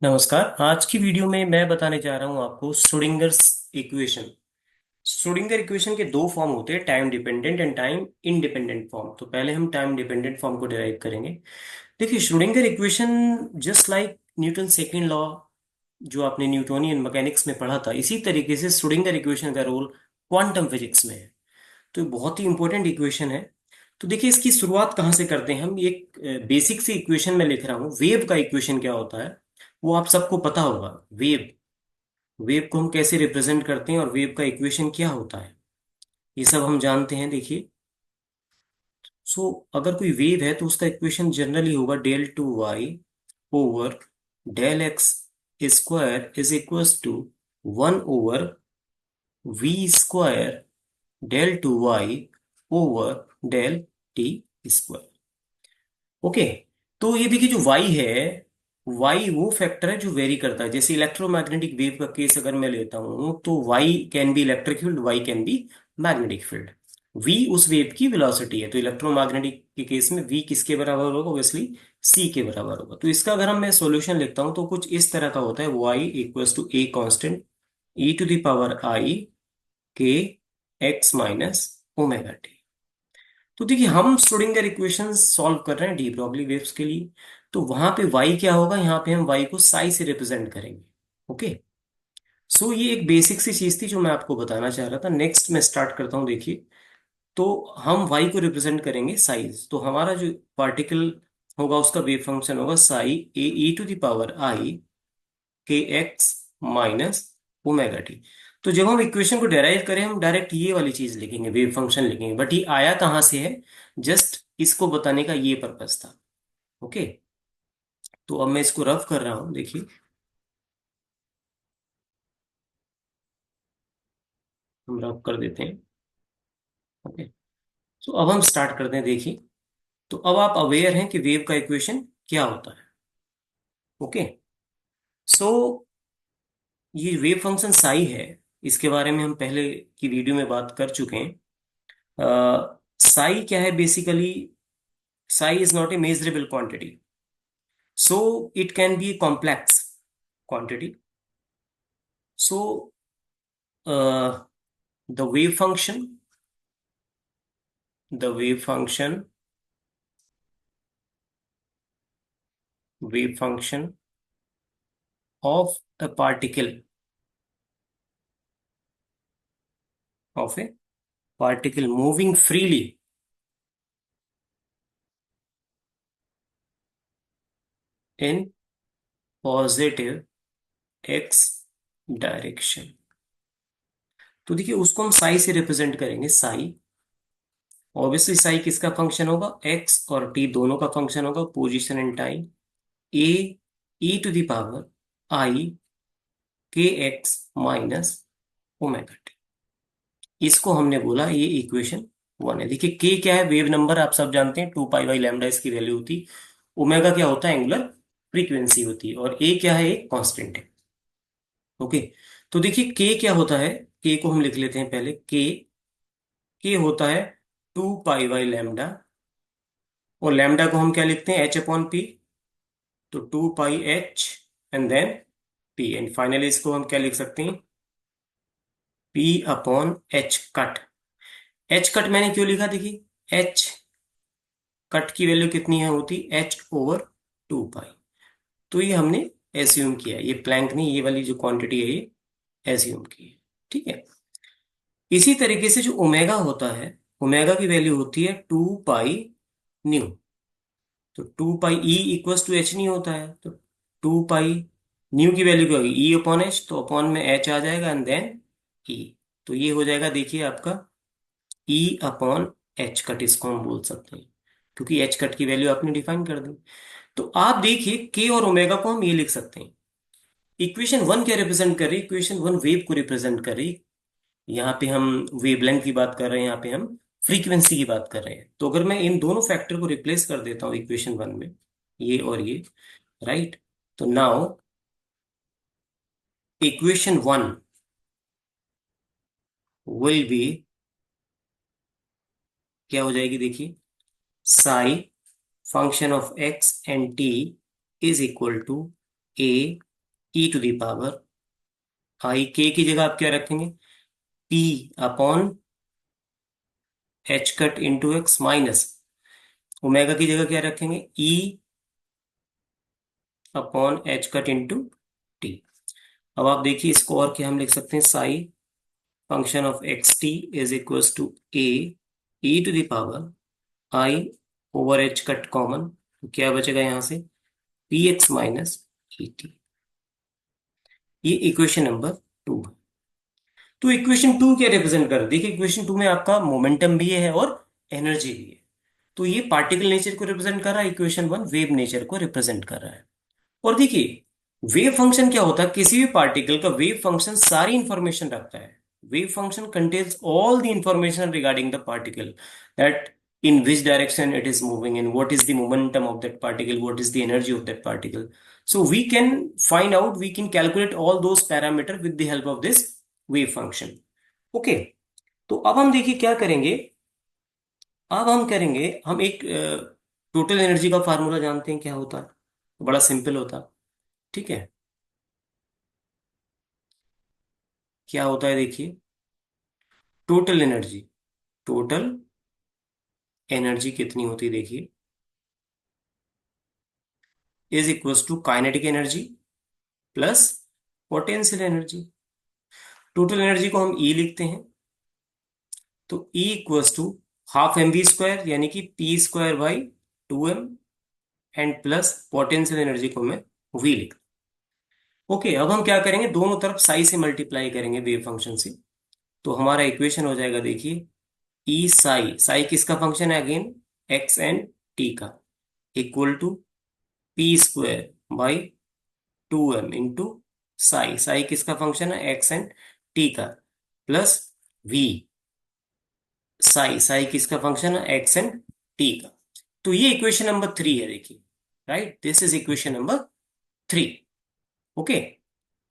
नमस्कार। आज की वीडियो में मैं बताने जा रहा हूं आपको श्रोडिंगर्स इक्वेशन। श्रोडिंगर इक्वेशन के दो फॉर्म होते हैं, time dependent and time independent form. तो पहले हम टाइम डिपेंडेंट फॉर्म को डिराइव करेंगे। देखिए, Schrodinger equation just like Newton second law, जो आपने न्यूटोनियन मैकेनिक्स में पढ़ा था, इसी तरीके से श्रोडिंगर इक्वेशन का रोल क्वांटम फिजिक्स में है। तो ये बहुत ही इंपॉर्टेंट इक्वेशन है। तो देखिए, इसकी शुरुआत कहाँ से करते हैं हम। एक बेसिक सी इक्वेशन में लिख रहा हूँ। वेव का इक्वेशन क्या होता है वो आप सबको पता होगा। वेव वेव को हम कैसे रिप्रेजेंट करते हैं और वेव का इक्वेशन क्या होता है, ये सब हम जानते हैं। देखिए, सो अगर कोई वेव है तो उसका इक्वेशन जनरली होगा del two y over del x square is equals to 1 over v square del two y over del t square. Okay. तो ये देखिए, जो वाई है, वाई वो फैक्टर है जो वेरी करता है। जैसे इलेक्ट्रोमैग्नेटिक वेव का केस अगर मैं लेता हूं तो y can be electric field, y can be magnetic field. V उस वेव की वेलोसिटी है। तो इलेक्ट्रोमैग्नेटिक के केस में वी किसके बराबर होगा, ऑब्वियसली सी के बराबर होगा। तो इसका अगर हम मैं सॉल्यूशन लिखता हूं तो कुछ इस तरह का होता है, Y equals to A constant E to the power I K X minus omega T. तो देखिए, हम श्रोडिंगर इक्वेशन सॉल्व कर रहे हैं डी ब्रॉगली वेव्स के लिए। तो वहां पे y क्या होगा, यहाँ पे हम y को साई से रिप्रेजेंट करेंगे। ओके। सो ये एक बेसिक सी चीज थी जो मैं आपको बताना चाह रहा था। नेक्स्ट मैं स्टार्ट करता हूँ। देखिए, तो हम y को रिप्रेजेंट करेंगे साइज। तो हमारा जो पार्टिकल होगा उसका वेव फंक्शन होगा साई ए ई to the power I K X minus omega T. तो जब हम इक्वेशन को डेराइव करें हम डायरेक्ट ये वाली चीज लिखेंगे, वेव फंक्शन लिखेंगे। बट ये आया कहाँ से है, जस्ट इसको बताने का ये पर्पस था। ओके। तो अब मैं इसको रफ कर रहा हूं। देखिए, हम रफ कर देते हैं। ओके। तो अब हम स्टार्ट करते हैं। देखिए, तो अब आप अवेयर हैं कि वेव का इक्वेशन क्या होता है। ओके। सो ये वेव फंक्शन साई है, इसके बारे में हम पहले की वीडियो में बात कर चुके हैं। साई क्या है basically, psi is not a measurable quantity, so it can be a complex quantity. So uh, the wave function the wave function of a particle of a particle moving freely in positive x direction. तो देखिए, उसको हम साई से represent करेंगे। Sai, obviously Sai किसका function होगा, x और T दोनों का फंक्शन होगा, position and time. A E to the power I K X minus omega T. इसको हमने बोला ये इक्वेशन वन है। देखिए, के क्या है, वेव नंबर आप सब जानते हैं, 2 पाई बाई लैम्डा इसकी वैल्यू होती। ओमेगा क्या होता है, एंगुलर फ्रीक्वेंसी होती है। और ए क्या है, एक कांस्टेंट है। ओके। तो देखिए, के क्या होता है, के को हम लिख लेते हैं पहले। के होता है 2 पाई बाई लैम्डा, और लैम्डा को हम क्या लिखते हैं, एच अपॉन पी। तो 2 pi H and then P, and finally इसको हम क्या लिख सकते हैं, P upon H cut. H cut मैंने क्यों लिखा, देखिए एच कट की वैल्यू कितनी है, होती h/2 पाई। तो ये हमने एज्यूम किया, ये प्लैंक ने ये वाली जो क्वांटिटी है ये एज्यूम की है। ठीक है। इसी तरीके से जो ओमेगा होता है, ओमेगा की वैल्यू होती है 2 पाई न्यू। तो 2 पाई ई इक्वल्स टू एच नहीं होता है, तो 2 पाई न्यू की वैल्यू क्या होगी, ई अपॉन एच। तो अपॉन में एच आ जाएगा एंड देन ई। तो ये हो जाएगा, देखिए आपका ई अपॉन एच कट, इसको हम बोल सकते हैं, क्योंकि एच कट की वैल्यू आपने डिफाइन कर दी। तो आप देखिए, के और ओमेगा को हम ये लिख सकते हैं। इक्वेशन वन क्या रिप्रेजेंट कर रही है, इक्वेशन वन वेव को रिप्रेजेंट कर रही है। यहाँ पे हम वेवलेंथ की बात कर रहे हैं, यहाँ पे हम फ्रीक्वेंसी की बात कर रहे हैं। तो अगर मैं इन दोनों फैक्टर को रिप्लेस कर देता हूँ इक्वेशन वन में, ये और ये, राइट। तो now equation one will be, क्या हो जाएगी, देखिए, psi function of x and T is equal to A E to the power I, K की जगह आप क्या रखेंगे, P upon H cut into X minus omega की जगह क्या रखेंगे, E upon H cut into T. अब आप देखिए इसको और क्या हम लिख सकते हैं, psi function of x t is equals to A E to the power I over H cut common, तो क्या बचेगा यहां से, पी एक्स माइनस ई टी। ये इक्वेशन नंबर 2 है। तो इक्वेशन 2 क्या रिप्रेजेंट कर रहा है, देखिए इक्वेशन 2 में आपका मोमेंटम भी है और एनर्जी भी है। तो ये पार्टिकल नेचर को रिप्रेजेंट कर रहा है, इक्वेशन 1 वेव नेचर को रिप्रेजेंट कर रहा है। और देखिए वेव फंक्शन क्या होता है, किसी भी पार्टिकल का वेव फंक्शन सारी इंफॉर्मेशन रखता है। Wave function contains all the information regarding the particle, that in which direction it is moving and what is the momentum of that particle, what is the energy of that particle. So we can find out, we can calculate all those parameters with the help of this wave function. Okay, तो अब हम देखिए क्या करेंगे, अब हम करेंगे, हम एक टोटल एनर्जी का फार्मूला जानते हैं क्या होता है, बड़ा सिंपल होता है। ठीक है, क्या होता है देखिए, टोटल एनर्जी, टोटल एनर्जी कितनी होती है देखिए, is equals to kinetic energy plus potential energy. Total energy को हम ई लिखते हैं, तो E equals to half m v square यानी कि p square by 2m, and plus potential energy को मैं वी लिख। ओके, अब हम क्या करेंगे, दोनों तरफ साई से मल्टीप्लाई करेंगे वेव फंक्शन से, तो हमारा इक्वेशन हो जाएगा देखिए, ई साई, साई किसका फंक्शन है अगेन, एक्स एंड टी का, equal to p square by 2m into psi, psi किसका फंक्शन है, एक्स एंड टी का, प्लस वी, साई, साई किसका फंक्शन है, एक्स एंड टी का। तो ये इक्वेशन नंबर 3 है देखिए, right, this is equation number 3। Okay,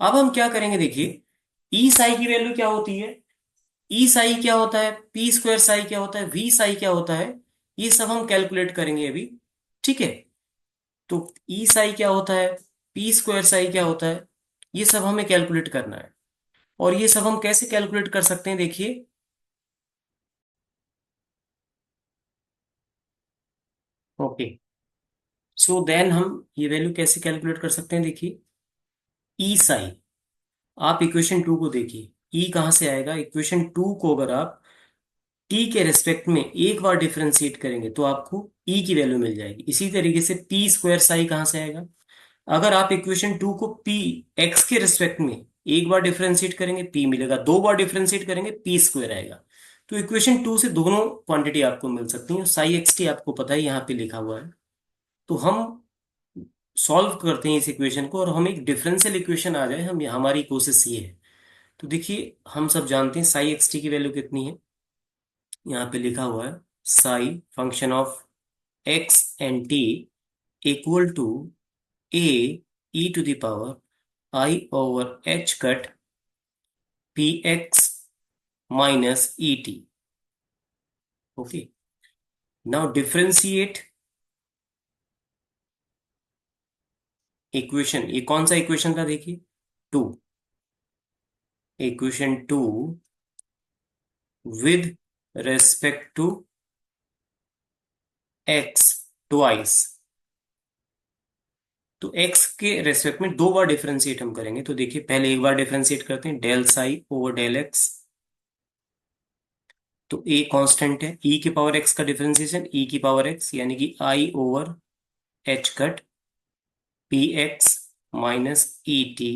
अब हम क्या करेंगे देखिए, ई साई की वैल्यू क्या होती है, ई साई क्या होता है, पी स्क्वायर साई क्या होता है, वी साई क्या होता है, ये सब हम कैलकुलेट करेंगे अभी। ठीक है, तो ई साई क्या होता है, पी स्क्वायर साई क्या होता है, ये सब हमें कैलकुलेट करना है। और ये सब हम कैसे कैलकुलेट कर सकते हैं देखिए, ओके, सो देन हम ये वैल्यू कैसे कैलकुलेट कर सकते हैं देखिए, ई साई, आप इक्वेशन 2 को देखिए, ई कहाँ से आएगा, इक्वेशन 2 को अगर आप टी के रेस्पेक्ट में एक बार डिफरेंशिएट करेंगे तो आपको ई की वैल्यू मिल जाएगी। इसी तरीके से पी स्क्वायर साई कहाँ से आएगा, अगर आप इक्वेशन 2 को पी एक्स के रिस्पेक्ट में एक बार डिफरेंशिएट करेंगे पी मिलेगा, दो बार डिफरेंशिएट करेंगे पी स्क्वायर आएगा। तो इक्वेशन 2 से दोनों क्वांटिटी आपको मिल सकती है, साई एक्स टी आपको पता है यहाँ पे लिखा हुआ है। तो हम सॉल्व करते हैं इस इक्वेशन को और हम एक डिफरेंशियल इक्वेशन आ जाए, हम हमारी कोशिश ये है। तो देखिए हम सब जानते हैं साई एक्स टी की वैल्यू कितनी है, यहाँ पे लिखा हुआ है, psi function of x and t equal to A E to the power I over H cut P x minus E T. Okay, now differentiate equation, ये कौन सा इक्वेशन था देखिए, 2, equation 2 with respect to x twice. तो x के respect में दो बार differentiate हम करेंगे, तो देखिए पहले एक बार डिफरेंशिएट करते हैं, del psi over del x, तो ए कांस्टेंट है, ई की पावर एक्स का डिफरेंशिएशन ई की पावर एक्स यानी कि i over H cut P x minus E T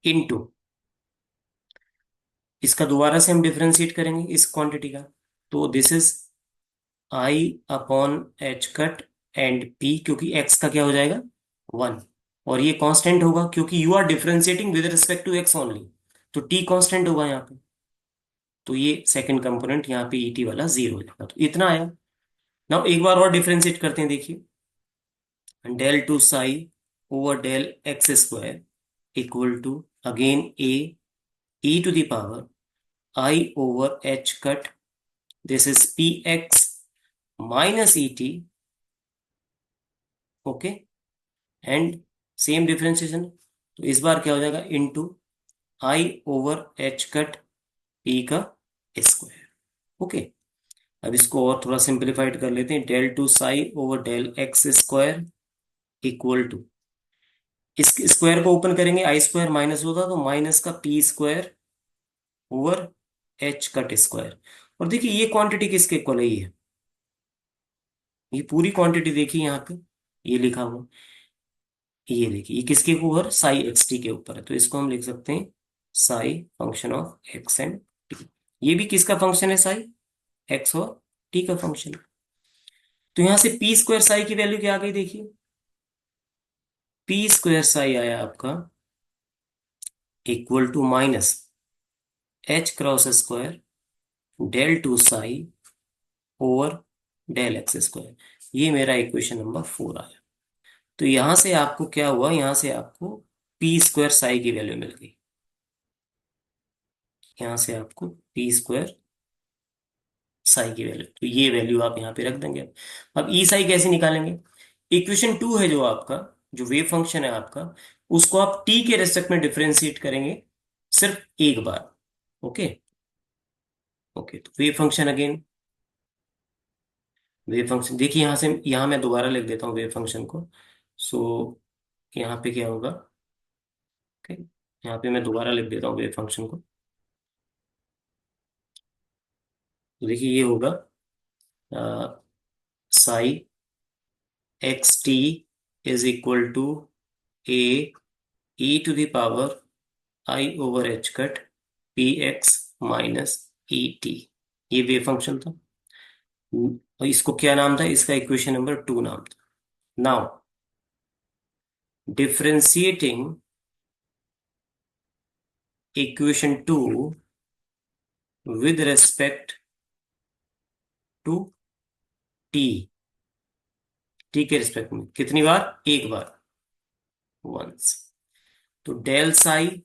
into, इसका दोबारा से हम डिफरेंशिएट करेंगे इस क्वांटिटी का, तो this is I upon H cut and P, क्योंकि एक्स का क्या हो जाएगा 1, और ये कांस्टेंट होगा क्योंकि you are differentiating with respect to x only, तो टी कांस्टेंट होगा यहाँ पे, तो ये सेकंड कंपोनेंट यहाँ पे ईटी वाला 0 हो जाएगा, तो इतना आया। नाउ एक बार और डिफरेंशिएट करते हैं देखिए, del two psi over del x square equal to again A E to the power I over H cut, this is P x minus E T, okay, and same differentiation, तो इस बार क्या हो जाएगा, into I over H cut E का square. Okay, अब इसको और थोड़ा सिंप्लीफाइड कर लेते हैं, del two psi over del x square equal to, इस स्क्वायर को ओपन करेंगे आई स्क्वायर माइनस होता तो माइनस का p square over H cut square. और देखिए ये क्वांटिटी किसके इक्वल है, ये पूरी क्वांटिटी देखिए यहाँ पे, ये लिखा हुआ, ये देखिए ये किसके ऊपर, साई एक्स टी के ऊपर है, तो इसको हम लिख सकते हैं psi function of x and T. ये भी किसका फंक्शन है, साई एक्स और टी का फंक्शन। तो यहां से पी स्क्वायर साई की वैल्यू क्या आ गई, देखिए पी स्क्वायर साई आया आपका equal to minus h cross square del two psi over del x square. ये मेरा इक्वेशन नंबर 4 आया। तो यहां से आपको क्या हुआ, यहां से आपको पी स्क्वायर साई की वैल्यू मिल गई, यहां से आपको पी स्क्वायर साई की वैल्यू, तो ये वैल्यू आप यहाँ पे रख देंगे। अब ई साई कैसे निकालेंगे, इक्वेशन 2 है जो आपका, जो वेव फंक्शन है आपका, उसको आप टी के रेस्पेक्ट में डिफरेंशिएट करेंगे सिर्फ एक बार। ओके, ओके, तो wave function again, wave function देखिए यहां से, यहां मैं दोबारा लिख देता हूँ वेव फंक्शन को। सो यहाँ पे क्या होगा, ओके, यहाँ पे मैं दोबारा लिख देता हूँ वेव फंक्शन को। तो देखिए ये होगा psi x t is equal to A E to the power I over H cut P x minus E t. ये वेव फंक्शन था। और इसको क्या नाम था, इसका इक्वेशन नंबर 2 नाम था। Now differentiating equation 2 with respect to T, T के रिस्पेक्ट में कितनी बार, एक बार, वंस। तो del psi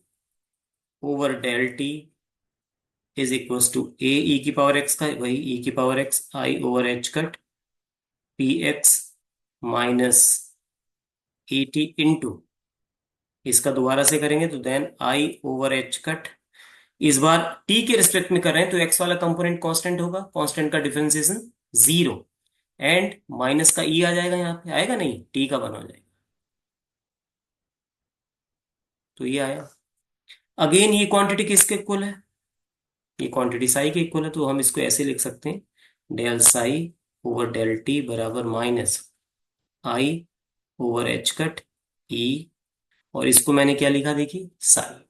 over del T is equal to A E की पावर एक्स का वही ई की power X I over H cut P x minus E T into, इसका दोबारा से करेंगे तो then I over H cut, इस बार टी के रिस्पेक्ट में कर रहे हैं तो एक्स वाला कंपोनेंट कांस्टेंट होगा, कांस्टेंट का डिफरेंशिएशन जीरो, एंड माइनस का ई आ जाएगा, यहाँ पे आएगा नहीं, टी का वन हो जाएगा, तो ये आया। अगेन ये क्वांटिटी किसके इक्वल है, ये क्वांटिटी साई के इक्वल है, तो हम इसको ऐसे लिख सकते हैं del psi over del T बराबर माइनस आई ओवर एच कट ई, और इसको मैंने क्या लिखा देखिए, साई,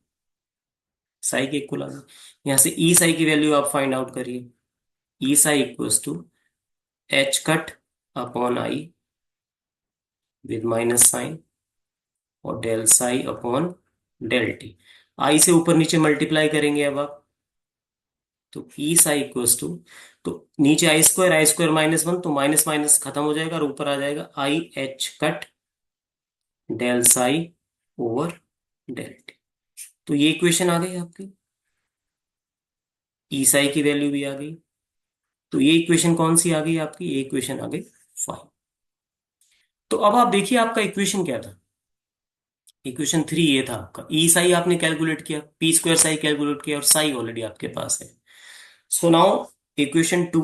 साई के इक्वल आ गया। यहाँ से ई साई की वैल्यू आप फाइंड आउट करिए, E psi equals to H cut upon I with minus sign और del psi upon del T, I से ऊपर नीचे मल्टीप्लाई करेंगे अब आप, तो ई साई इक्वल्स टू, तो नीचे आई स्क्वायर माइनस वन, तो माइनस माइनस खत्म हो जाएगा और ऊपर आ जाएगा i h cut del psi over del t. तो ये इक्वेशन आ गई आपकी, ई साई की वैल्यू भी आ गई। तो ये इक्वेशन कौन सी आ गई आपकी, ये इक्वेशन आ गई 5। तो अब आप देखिए आपका इक्वेशन क्या था, इक्वेशन 3 ये था आपका, ई साई आपने कैलकुलेट किया, पी स्क्वायर साई कैलकुलेट किया, और साई ऑलरेडी आपके पास है। सो नाउ इक्वेशन 2,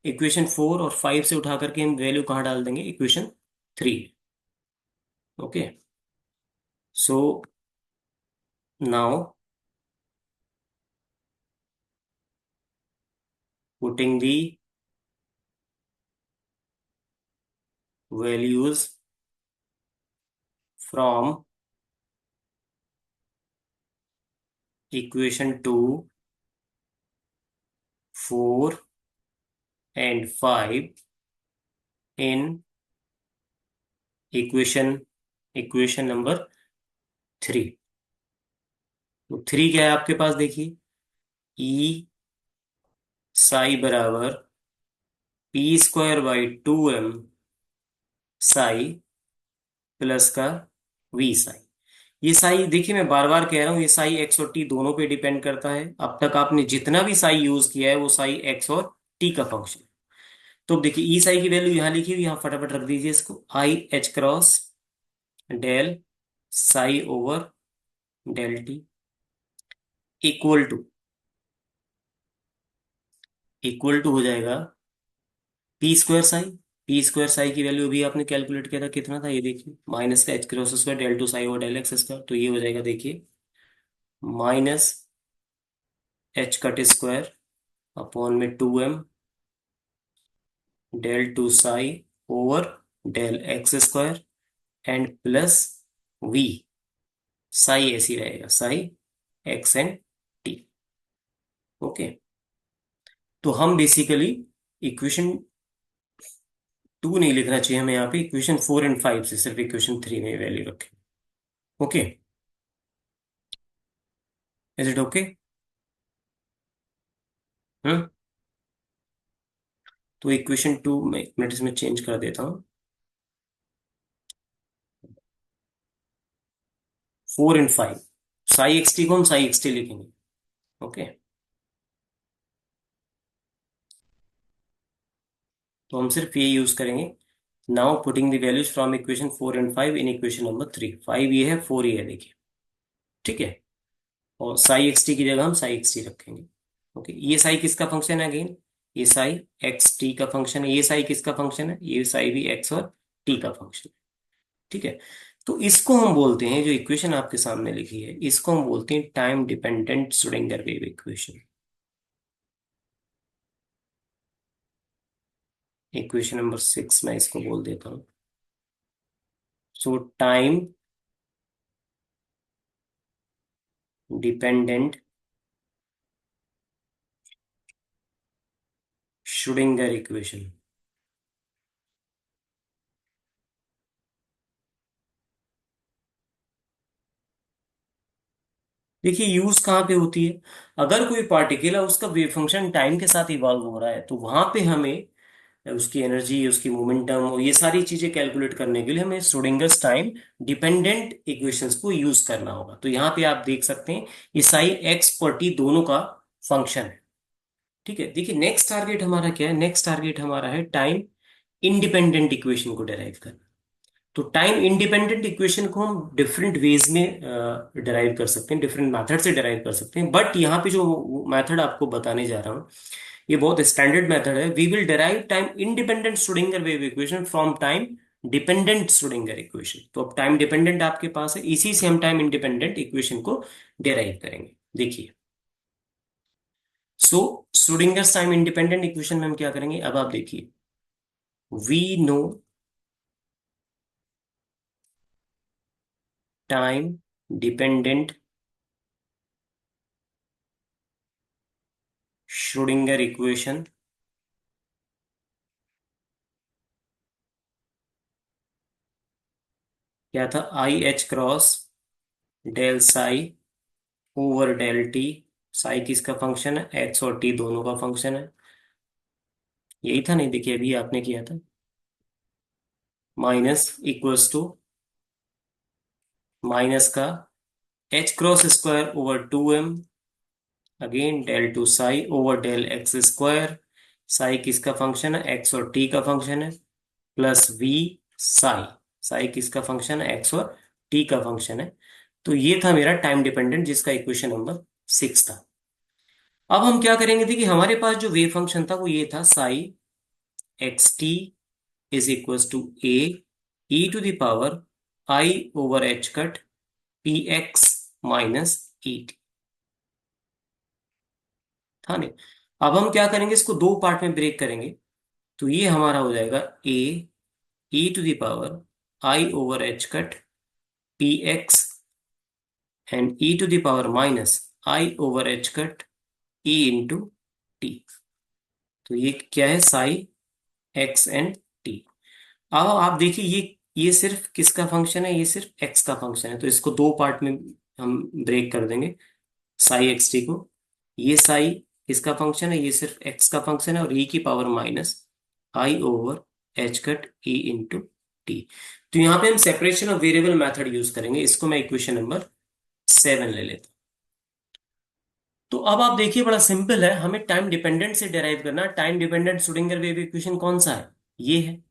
इक्वेशन 4 और 5 से उठा करके हम वैल्यू कहाँ डाल देंगे, equation 3। Okay, so now putting the values from equation 2, 4 and 5 in equation, equation number 3। तो 3 क्या है आपके पास देखिए, ई साई बराबर P square by 2m Sai plus का वी साई। ये साई देखिए मैं बार बार कह रहा हूं, ये साई एक्स और टी दोनों पे डिपेंड करता है, अब तक आपने जितना भी साई यूज किया है वो साई एक्स और टी का फंक्शन। तो अब देखिए ई साई की वैल्यू यहां लिखी हुई, यहां फटाफट रख दीजिए इसको, i h cross del psi over del t equal to हो जाएगा p square psi. P square psi की वैल्यू भी आपने कैलकुलेट किया था, कितना था ये देखिए, माइनस का H cross square del two psi over del x square, तो ये हो जाएगा देखिए minus h cut square upon में 2m del two psi over del x square and plus v, psi ऐसी रहेगा, psi x and t. Okay, तो हम बेसिकली इक्वेशन 2 नहीं लिखना चाहिए हमें, यहाँ पे इक्वेशन 4 एंड 5 से सिर्फ इक्वेशन 3 में वैल्यू रखें। Okay, is it okay? Hmm, तो इक्वेशन 2 में एक मिनट इसमें चेंज कर देता हूँ। 4 एंड 5, साई एक्स टी को हम साई एक्स टी लिखेंगे। ओके, तो हम सिर्फ ये यूज करेंगे। Now putting the values from equation 4 and 5 in equation number 3। 5 ये है, 4 ये है, देखिए। ठीक है, और साई एक्स टी की जगह हम साई एक्स टी रखेंगे। ओके, ये साई किसका फंक्शन है अगेन? ये साई एक्स टी का फंक्शन है। ये साई किसका फंक्शन है? ये साई भी एक्स और टी का फंक्शन है। ठीक है, तो इसको हम बोलते हैं, जो इक्वेशन आपके सामने लिखी है, इसको हम बोलते हैं time dependent Schrodinger wave equation. Equation number 6 मैं इसको बोल देता हूँ। सो टाइम डिपेंडेंट श्रोडिंगर इक्वेशन। देखिए यूज कहाँ पे होती है? अगर कोई पार्टिकल है, उसका वेव फंक्शन टाइम के साथ इवॉल्व हो रहा है, तो वहां पे हमें उसकी एनर्जी, उसकी मोमेंटम और ये सारी चीजें कैलकुलेट करने के लिए हमें श्रोडिंगर्स टाइम डिपेंडेंट इक्वेशंस को यूज करना होगा। तो यहाँ पे आप देख सकते हैं ये साई एक्स पर टी दोनों का फंक्शन है। ठीक है, देखिए नेक्स्ट टारगेट हमारा क्या है? नेक्स्ट टारगेट हमारा है टाइम इंडिपेंडेंट इक्वेशन को डिराइव करना। तो टाइम इंडिपेंडेंट इक्वेशन को हम डिफरेंट वेज में डिराइव कर सकते हैं, डिफरेंट मेथड से डिराइव कर सकते हैं, बट यहाँ पे जो मेथड आपको बताने जा रहा हूँ, ये बहुत स्टैंडर्ड मेथड है। We will derive time independent Schrodinger wave equation from time dependent Schrödinger equation. तो अब टाइम डिपेंडेंट आपके पास है, इसी से हम टाइम इंडिपेंडेंट इक्वेशन को डिराइव करेंगे। देखिए, so Schrödinger time independent equation में हम क्या करेंगे, अब आप देखिए, we know time dependent Schrödinger equation क्या था? I h cross del psi over del t. Psi किसका फंक्शन है? एक्स और टी दोनों का फंक्शन है। यही था, नहीं देखिए अभी आपने किया था। माइनस इक्वल्स टू माइनस का H cross square over 2m again del two psi over del x square. Psi किसका फंक्शन है? एक्स और टी का फंक्शन है, प्लस वी साई। साई किसका फंक्शन है? एक्स और टी का फंक्शन है। तो ये था मेरा टाइम डिपेंडेंट, जिसका इक्वेशन नंबर 6 था। अब हम क्या करेंगे, देखिए हमारे पास जो वेव फंक्शन था वो ये था, psi x t is equal to A E to the power I over H cut P x minus E t, था नहीं? अब हम क्या करेंगे, इसको दो पार्ट में ब्रेक करेंगे। तो ये हमारा हो जाएगा A E to the power I over H cut P X and E to the power minus I over H cut E into T. तो ये क्या है? Psi x and T. अब आप देखिए, ये सिर्फ किसका फंक्शन है? ये सिर्फ एक्स का फंक्शन है, तो इसको दो पार्ट में हम ब्रेक कर देंगे, साई एक्स टी को। ये साई किसका फंक्शन है? ये सिर्फ एक्स का फंक्शन है, और ई की पावर माइनस आई over H cut E into T. तो यहाँ पे हम separation of variable method use करेंगे। इसको मैं इक्वेशन नंबर 7 ले लेता हूं। तो अब आप देखिए, बड़ा सिंपल है, हमें टाइम डिपेंडेंट से डेराइव करना। Time dependent Schrodinger wave equation कौन सा है? ये है।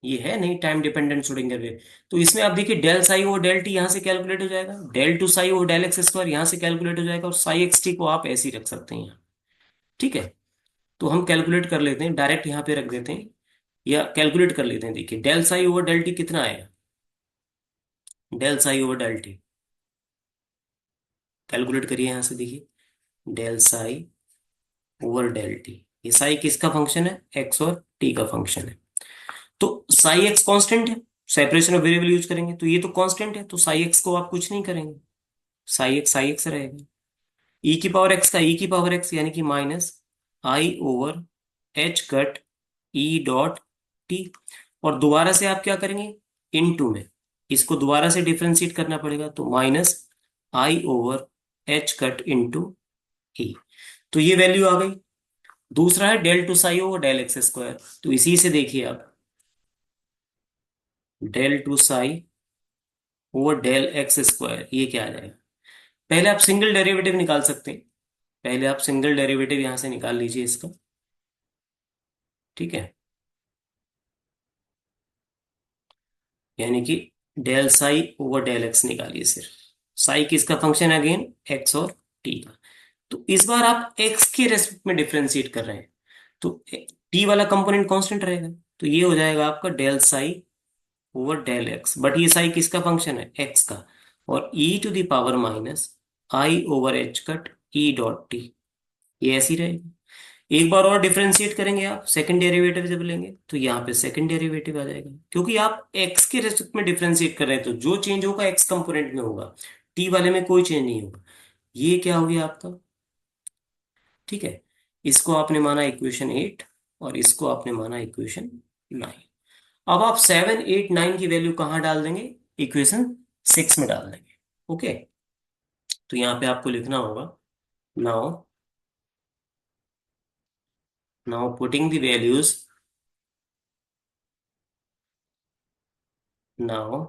ये है नहीं टाइम डिपेंडेंट श्रोडिंगर वेव। तो इसमें आप देखिए del psi over del t यहाँ से कैलकुलेट हो जाएगा, del two psi over del x square यहाँ से कैलकुलेट हो जाएगा, और साई एक्स टी को आप ऐसे ही रख सकते हैं यहाँ। ठीक है, तो हम कैलकुलेट कर लेते हैं, डायरेक्ट यहाँ पे रख देते हैं या कैलकुलेट कर लेते हैं। देखिए del psi over del t कितना आएगा, del psi over del t calculate करिए यहाँ से। देखिए del psi over del t, ये साई किसका फंक्शन है, एक्स और टी का फंक्शन है। तो साई एक्स कांस्टेंट है, सेपरेशन ऑफ वेरिएबल यूज करेंगे तो ये तो कांस्टेंट है, तो साई एक्स को आप कुछ नहीं करेंगे, साई एक्स रहेगा। ई की पावर एक्स का ई की पावर एक्स यानी कि माइनस आई over H cut E dot T. और दोबारा से आप क्या करेंगे, इन टू में इसको दोबारा से डिफरेंशिएट करना पड़ेगा, तो माइनस आई over H cut into E. तो ये वैल्यू आ गई। दूसरा है del two psi over del x square, तो इसी से देखिए आप, del two psi over del x square ये क्या आ जाएगा। पहले आप सिंगल डेरिवेटिव निकाल सकते हैं, पहले आप सिंगल डेरिवेटिव यहां से निकाल लीजिए इसका। ठीक है, यानी कि del psi over del x निकालिए सिर्फ। साई किसका फंक्शन है अगेन, एक्स और टी का। तो इस बार आप एक्स के रेस्पेक्ट में डिफरेंशिएट कर रहे हैं, तो टी वाला कंपोनेंट कांस्टेंट रहेगा, तो ये हो जाएगा आपका del psi over del X, but ये साई किसका फंक्शन है, एक्स का। और E to the power minus I over H cut E dot T, ये ऐसी रहेगी। एक बार और डिफरेंशिएट करेंगे आप, सेकंड डेरिवेटिव जब लेंगे तो यहाँ पे सेकंड डेरिवेटिव आ जाएगा, क्योंकि आप एक्स के रेस्पेक्ट में डिफरेंशिएट कर रहे हैं, तो जो चेंज होगा एक्स कंपोनेंट में होगा, टी वाले में कोई चेंज नहीं होगा। ये क्या हो गया आपका। ठीक है, इसको आपने माना इक्वेशन 8 और इसको आपने माना इक्वेशन 9। अब आप 7 8 9 की वैल्यू कहाँ डाल देंगे, इक्वेशन 6 में डाल देंगे। ओके, तो यहाँ पे आपको लिखना होगा, now now putting the values, now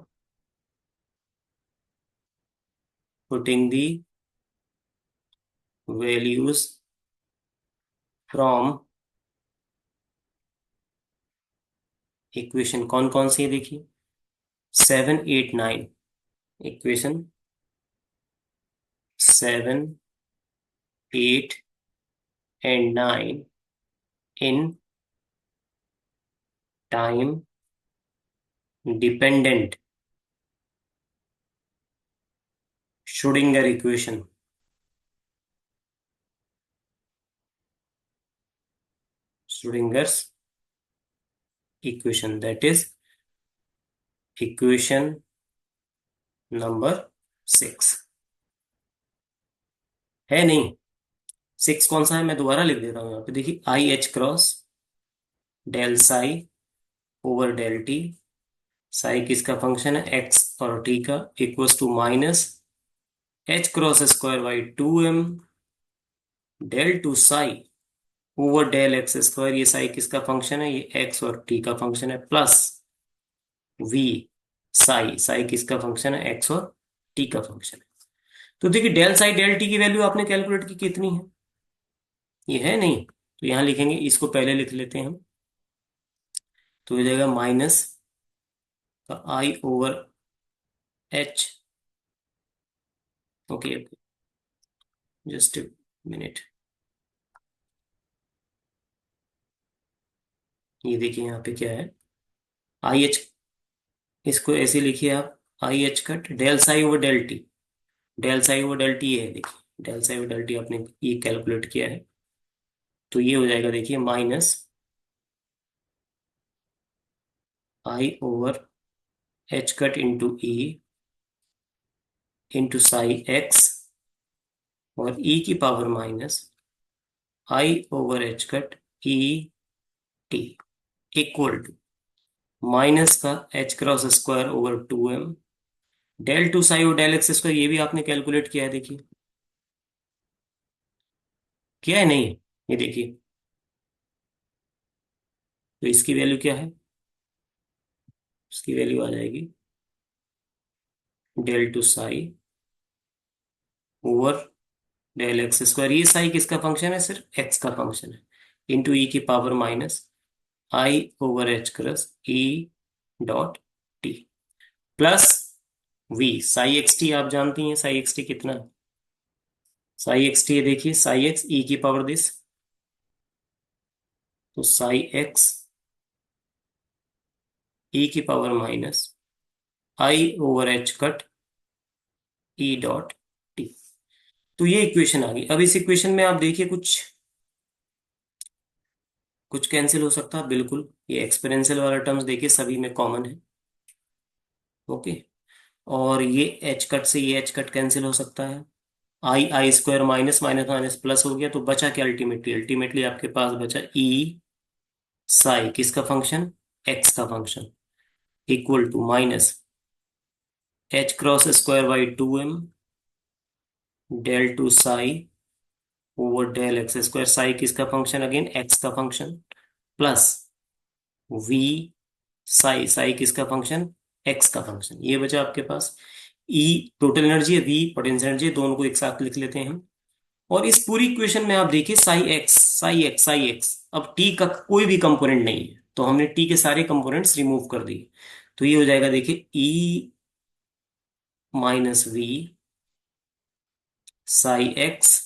putting the values from equation, कौन कौन सी है देखिए, 7 8 9, equation 7 8 and 9 in time dependent Schrödinger equation, Schrödinger's equation, that is equation number 6। है नहीं, 6 कौन सा है, मैं दोबारा लिख देता हूँ यहाँ पे। देखिए i h cross del psi over del t, psi किसका फंक्शन है, एक्स और टी का, equals to minus h cross square by 2m del two psi over del x square, ये साई किसका फंक्शन है, ये एक्स और टी का फंक्शन है, प्लस वी साई, साई किसका फंक्शन है, एक्स और टी का फंक्शन है। तो देखिए डेल साई डेल टी की वैल्यू आपने कैलकुलेट की कितनी है, ये है नहीं, तो यहां लिखेंगे, इसको पहले लिख लेते हैं हम। तो हो जाएगा माइनस का आई over H, okay just minute, ये देखिए यहाँ पे क्या है, आई एच, इसको ऐसे लिखिए आप, i h cut del psi over del t, del psi over del t है देखिए, del psi over del t आपने ये कैलकुलेट किया है, तो ये हो जाएगा देखिए माइनस आई over H cut into E into psi X, और ई की power minus I over H cut E T, equal to minus का H cross square over 2m del two psi और डेल एक्स स्क्वायर, ये भी आपने calculate किया है देखिए, किया है नहीं, ये देखिए। तो इसकी वैल्यू क्या है, इसकी वैल्यू आ जाएगी del two psi over del x square, ये साई किसका फंक्शन है, सिर्फ एक्स का फंक्शन है, इंटू ई की पावर माइनस आई over h cross e dot t plus v psi x t. आप जानती हैं साई एक्स टी कितना है? साई एक्स टी है, देखिए साई एक्स ई की पावर दिस, तो साई एक्स ई की पावर माइनस आई over H cut E dot T. तो ये इक्वेशन आ गई। अब इस इक्वेशन में आप देखिए कुछ कुछ कैंसिल हो सकता है बिल्कुल। ये एक्सपोनेंशियल वाला टर्म्स देखिए सभी में कॉमन है। ओके। और ये एच कट से ये एच कट कैंसिल हो सकता है। I I square minus minus minus plus हो गया, तो बचा क्या अल्टीमेटली? अल्टीमेटली आपके पास बचा ई साई किसका फंक्शन? एक्स का function, equal to minus h cross square by 2m del two psi over del x square. Psi किसका फंक्शन? अगेन एक्स का function, plus v psi, psi किसका function? X का function. ये बचा आपके पास। ई टोटल एनर्जी है, v potential energy है, दोनों को एक साथ लिख लेते हैं हम। और इस पूरी इक्वेशन में आप देखिए Sai x Sai x Sai x, अब टी का कोई भी कंपोनेंट नहीं है, तो हमने टी के सारे कंपोनेंट्स रिमूव कर दिए। तो ये हो जाएगा देखिए E minus V psi X,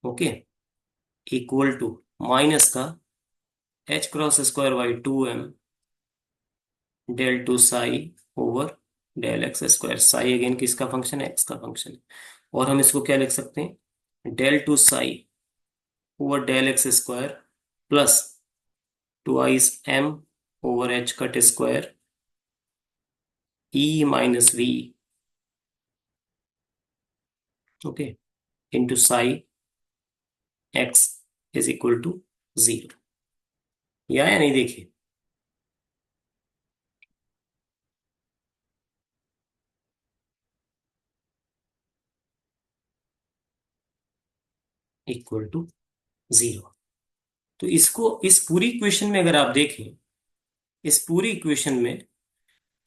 okay, equal to minus का H cross square by 2m del two psi over del x square. Psi again किसका फंक्शन है? एक्स का फंक्शन है। और हम इसको क्या लिख सकते हैं? Del two psi over del x square plus twice M over H cut square E minus V, okay, into psi X is equal to zero. या नहीं? देखिए इक्वल टू जीरो। तो इसको इस पूरी इक्वेशन में अगर आप देखें, इस पूरी इक्वेशन में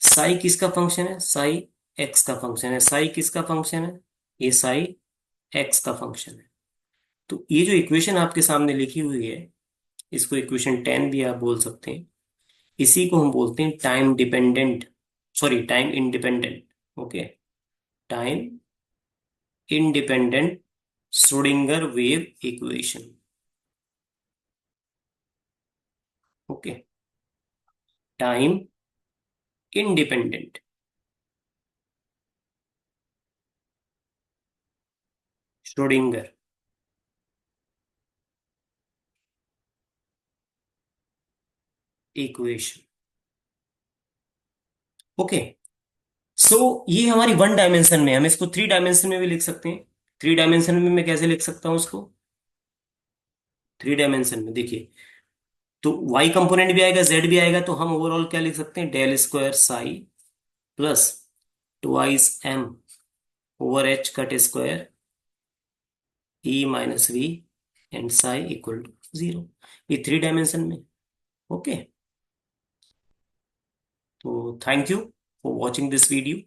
साई किसका फंक्शन है? साई एक्स का फंक्शन है। साई किसका फंक्शन है? ये साई एक्स का फंक्शन है। तो ये जो इक्वेशन आपके सामने लिखी हुई है, इसको इक्वेशन 10 भी आप बोल सकते हैं। इसी को हम बोलते हैं time dependent, sorry time independent, okay, time independent Schrodinger wave equation. Okay, time independent Schrodinger equation. Okay, so ये हमारी वन डायमेंशन में, हम इसको थ्री डायमेंशन में भी लिख सकते हैं। थ्री डायमेंशन में मैं कैसे लिख सकता हूं इसको? थ्री डायमेंशन में देखिए, तो y कंपोनेंट भी आएगा, z भी आएगा, तो हम ओवरऑल क्या लिख सकते हैं? Del square psi plus twice M over H cut square E minus v and psi equal to zero. ये थ्री डायमेंशन में। ओके, तो thank you for watching this video.